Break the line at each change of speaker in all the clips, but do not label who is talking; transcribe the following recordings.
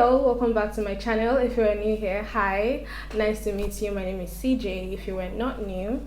all, welcome back to my channel. If you're new here, hi, nice to meet you. My name is CJ. If you were not new,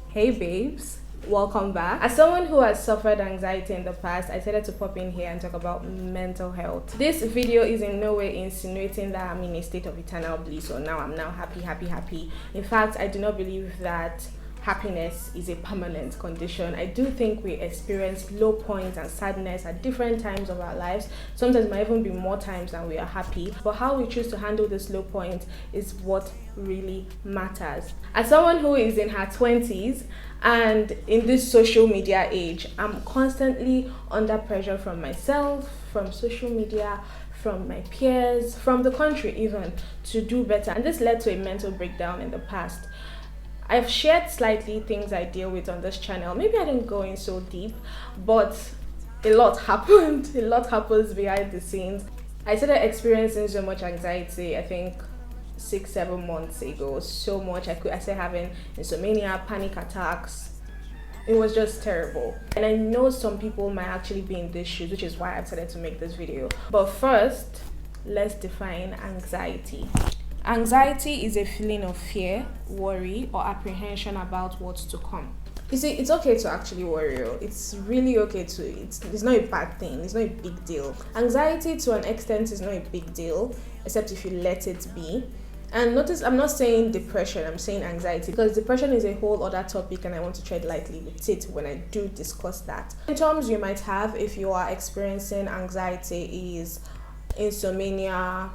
hey babes, welcome back. As someone who has suffered anxiety in the past, I decided to pop in here and talk about mental health. This video is in no way insinuating that I'm in a state of eternal bliss or now I'm now happy. In fact, I do not believe that happiness is a permanent condition. I do think we experience low points and sadness at different times of our lives. Sometimes it might even be more times than we are happy, but how we choose to handle this low point is what really matters. As someone who is in her 20s and in this social media age, I'm constantly under pressure from myself, from social media, from my peers, from the country even, to do better, and this led to a mental breakdown in the past. I've shared slightly things I deal with on this channel. Maybe I didn't go in so deep, but a lot happened. A lot happens behind the scenes. I started experiencing so much anxiety, I think 6-7 months ago. So much. I started having insomnia, panic attacks. It was just terrible. And I know some people might actually be in these shoes, which is why I decided to make this video. But first, let's define anxiety. Anxiety is a feeling of fear, worry, or apprehension about what's to come. You see, it's okay to actually worry. It's really okay to. It's not a bad thing. It's not a big deal. Anxiety, to an extent, is not a big deal, except if you let it be. And notice, I'm not saying depression. I'm saying anxiety, because depression is a whole other topic, and I want to tread lightly with it when I do discuss that. Symptoms you might have if you are experiencing anxiety is insomnia,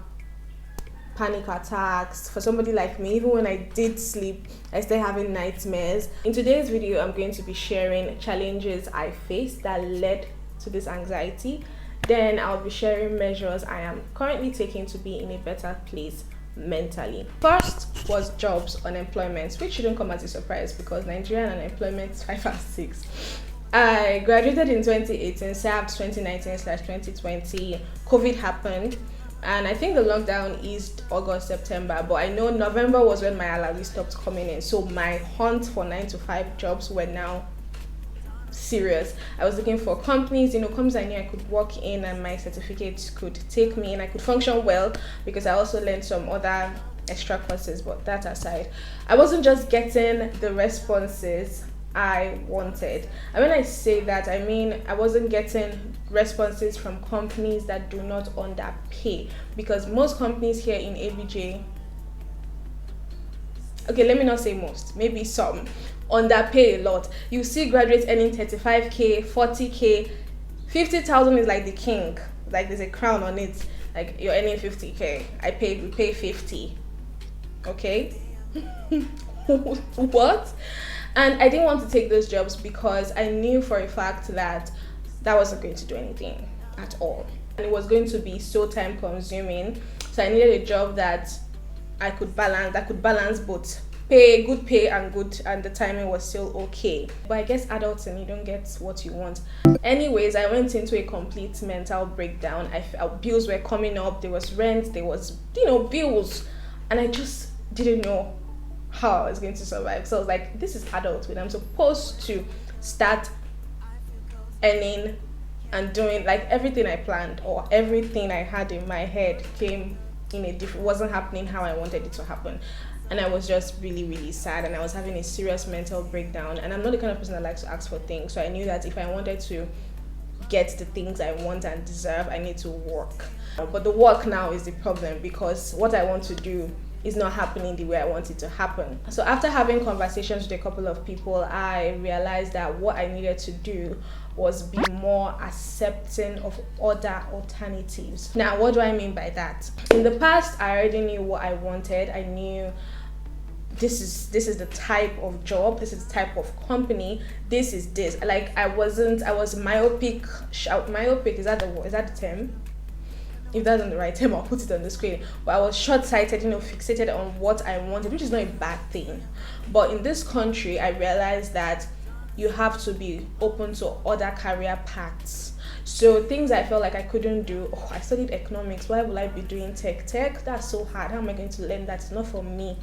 panic attacks. For somebody like me, even when I did sleep, I still having nightmares. In today's video, I'm going to be sharing challenges I faced that led to this anxiety. Then I'll be sharing measures I am currently taking to be in a better place mentally. First was jobs, unemployment, which shouldn't come as a surprise because Nigerian unemployment is 5 and 6. I graduated in 2018, served 2019/2020. COVID happened. And I think the lockdown eased August, September, but I know November was when my alawee stopped coming in. So my hunt for 9-to-5 jobs were now serious. I was looking for companies, companies I knew I could work in and my certificates could take me and I could function well, because I also learned some other extra courses. But that aside, I wasn't just getting the responses I wanted. And when I say that, I mean I wasn't getting responses from companies that do not underpay, because most companies here in ABJ, okay, let me not say most, maybe some, underpay a lot. You see graduates earning 35k, 40k, 50,000 is like the king, like there's a crown on it, like you're earning 50k. We pay 50. Okay. What? And I didn't want to take those jobs because I knew for a fact that wasn't going to do anything at all. And it was going to be so time consuming. So I needed a job that I could balance both good pay and the timing was still okay. But I guess adults, and you don't get what you want. Anyways, I went into a complete mental breakdown. Bills were coming up, there was rent, there was, bills. And I just didn't know how I was going to survive. So I was like, this is adulthood. I'm supposed to start earning and doing, like, everything I planned or everything I had in my head came in wasn't happening how I wanted it to happen. And I was just really, really sad, and I was having a serious mental breakdown. And I'm not the kind of person that likes to ask for things. So I knew that if I wanted to get the things I want and deserve, I need to work. But the work now is the problem, because what I want to do is not happening the way I want it to happen. So after having conversations with a couple of people, I realized that what I needed to do was be more accepting of other alternatives. Now, what do I mean by that? In the past, I already knew what I wanted. I knew this is the type of job, this is the type of company, this is this. Like, I was myopic. Myopic, is that the term? If that's not the right term, I'll put it on the screen. But I was short-sighted, fixated on what I wanted, which is not a bad thing. But in this country, I realized that you have to be open to other career paths. So things I felt like I couldn't do. I studied economics. Why will I be doing tech? That's so hard. How am I going to learn that? It's not for me.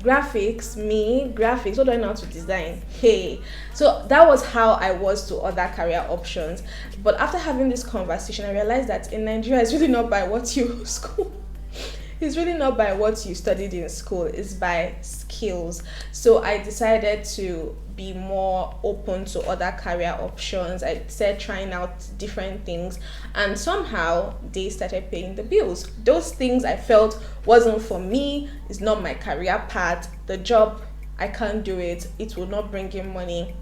graphics, what do I know how to design? Hey, so that was how I was to other career options. But after having this conversation, I realized that in Nigeria, it's really not by what you school. It's really not by what you studied in school, it's by skills. So I decided to be more open to other career options. I started trying out different things, and somehow they started paying the bills. Those things I felt wasn't for me, it's not my career path, the job, I can't do it, it will not bring in money.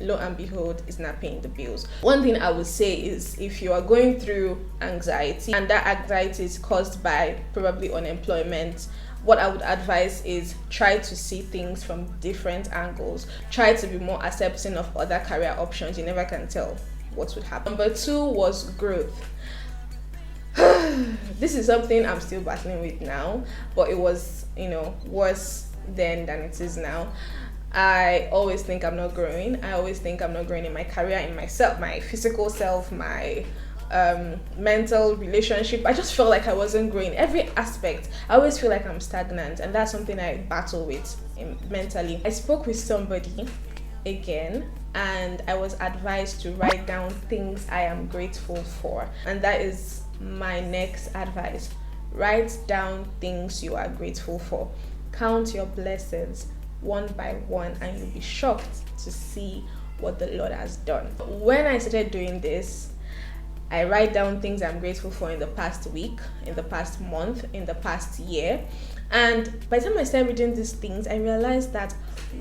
Lo and behold, it's not paying the bills. One thing I would say is, if you are going through anxiety and that anxiety is caused by probably unemployment, what I would advise is try to see things from different angles. Try to be more accepting of other career options. You never can tell what would happen. Number 2 was growth. This is something I'm still battling with now, but it was, worse then than it is now. I always think I'm not growing. I always think I'm not growing in my career, in myself, my physical self, my mental relationship. I just felt like I wasn't growing. Every aspect, I always feel like I'm stagnant, and that's something I battle with mentally. I spoke with somebody again, and I was advised to write down things I am grateful for, and that is my next advice. Write down things you are grateful for. Count your blessings one by one, and you'll be shocked to see what the Lord has done. When I started doing this, I write down things I'm grateful for in the past week, in the past month, in the past year. And by the time I started reading these things, I realized that,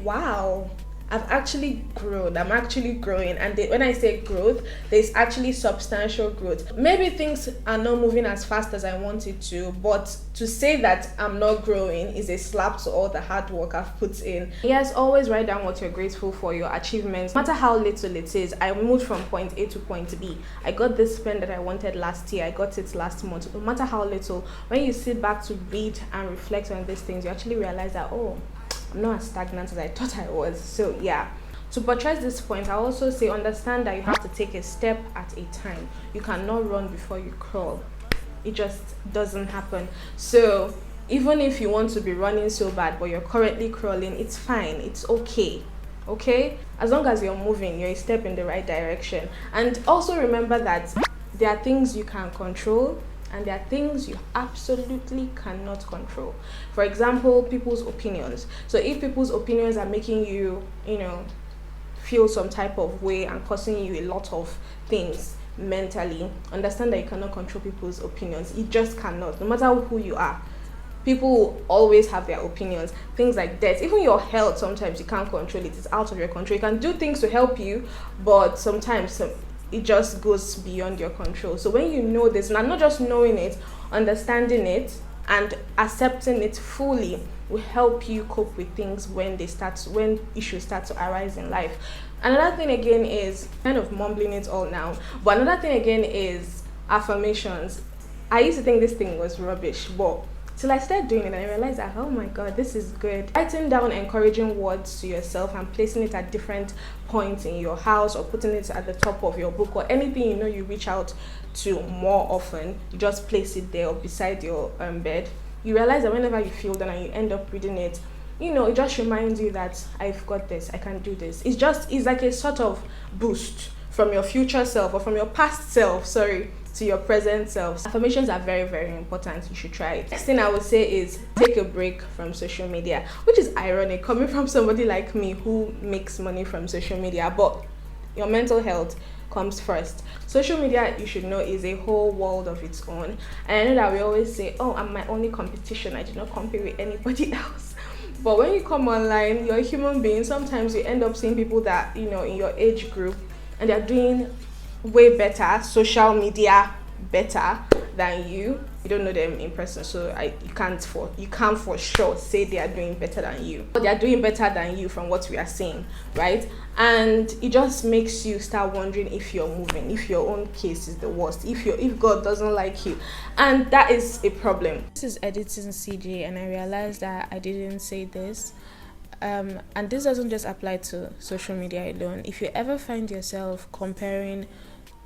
wow, I've actually grown. I'm actually growing. And when I say growth, there's actually substantial growth. Maybe things are not moving as fast as I wanted to, but to say that I'm not growing is a slap to all the hard work I've put in. Yes, always write down what you're grateful for, your achievements. No matter how little it is. I moved from point A to point B. I got this pen that I wanted last year. I got it last month. No matter how little, when you sit back to read and reflect on these things, you actually realize that, oh, I'm not as stagnant as I thought I was. So yeah, to buttress this point, I also say understand that you have to take a step at a time. You cannot run before you crawl. It just doesn't happen. So even if you want to be running so bad but you're currently crawling, it's fine, it's okay. As long as you're moving, you're a step in the right direction. And also remember that there are things you can control and there are things you absolutely cannot control. For example, people's opinions. So if people's opinions are making you, feel some type of way and causing you a lot of things mentally, understand that you cannot control people's opinions. You just cannot, no matter who you are. People always have their opinions. Things like death, even your health, sometimes you can't control it. It's out of your control. You can do things to help you, but sometimes it just goes beyond your control. So when you know this, and not just knowing it, understanding it and accepting it fully will help you cope with things when issues start to arise in life. Another thing again is, kind of mumbling it all now, but another thing again is affirmations. I used to think this thing was rubbish, but till I started doing it and I realized that, oh my god, this is good. Writing down encouraging words to yourself and placing it at different points in your house, or putting it at the top of your book, or anything you reach out to more often, you just place it there or beside your bed. You realize that whenever you feel down and you end up reading it, it just reminds you that I've got this, I can do this. It's like a sort of boost from your future self, or from your past self, to your present self. Affirmations are very, very important. You should try it. Next thing I would say is take a break from social media, which is ironic coming from somebody like me who makes money from social media, but your mental health comes first. Social media, you should know, is a whole world of its own. And I know that we always say, oh, I'm my only competition, I do not compete with anybody else. But when you come online, you're a human being. Sometimes you end up seeing people that, in your age group, and they're doing way better, social media better than you. You don't know them in person, so you can't for sure say they are doing better than you, but they are doing better than you from what we are seeing, right? And it just makes you start wondering if you're moving, if your own case is the worst, if God doesn't like you, and that is a problem. This is editing CJ, and I realized that I didn't say this. And this doesn't just apply to social media alone. If you ever find yourself comparing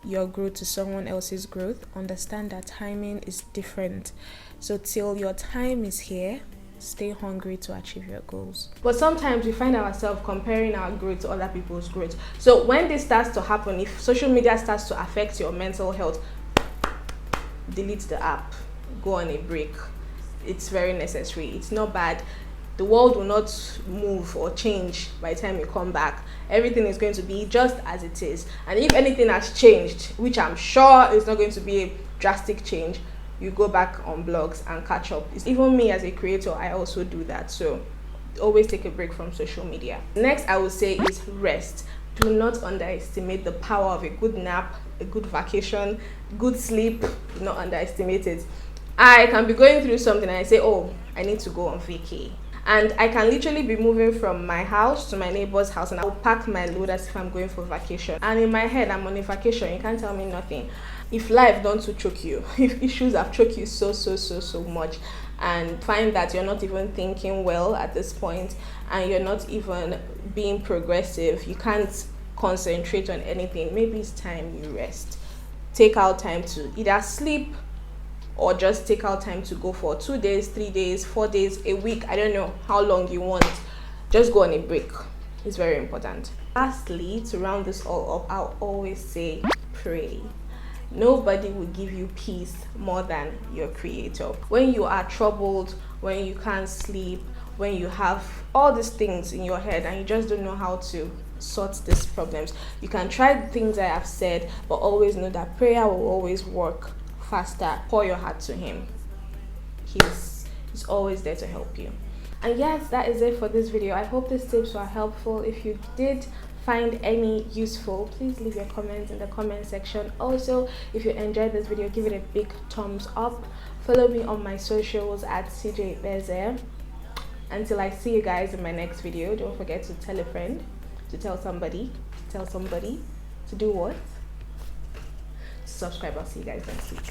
your growth to someone else's growth, understand that timing is different. So till your time is here, stay hungry to achieve your goals. But sometimes we find ourselves comparing our growth to other people's growth. So when this starts to happen, if social media starts to affect your mental health, delete the app, go on a break. It's very necessary. It's not bad. The world will not move or change by the time you come back. Everything is going to be just as it is. And if anything has changed, which I'm sure is not going to be a drastic change, you go back on blogs and catch up. It's even me as a creator, I also do that. So always take a break from social media. Next, I would say is rest. Do not underestimate the power of a good nap, a good vacation, good sleep. Do not underestimate it. I can be going through something and I say, oh, I need to go on vacay. And I can literally be moving from my house to my neighbor's house, and I'll pack my load as if I'm going for vacation. And in my head, I'm on a vacation. You can't tell me nothing. If life don't to choke you, if issues have choked you so much, and find that you're not even thinking well at this point, and you're not even being progressive, you can't concentrate on anything, maybe it's time you rest. Take out time to either sleep, or just take out time to go for 2 days, 3 days, 4 days, a week. I don't know how long you want. Just go on a break. It's very important. Lastly, to round this all up, I'll always say pray. Nobody will give you peace more than your creator. When you are troubled, when you can't sleep, when you have all these things in your head and you just don't know how to sort these problems, you can try the things I have said, but always know that prayer will always work faster. Pour your heart to him. He's always there to help you. And yes, that is it for this video. I hope these tips were helpful. If you did find any useful, please leave your comments in the comment section. Also, if you enjoyed this video, give it a big thumbs up. Follow me on my socials at Ceejayikpeze. Until I see you guys in my next video, don't forget to tell a friend, to tell somebody, to do what? Subscribe. I'll see you guys next week.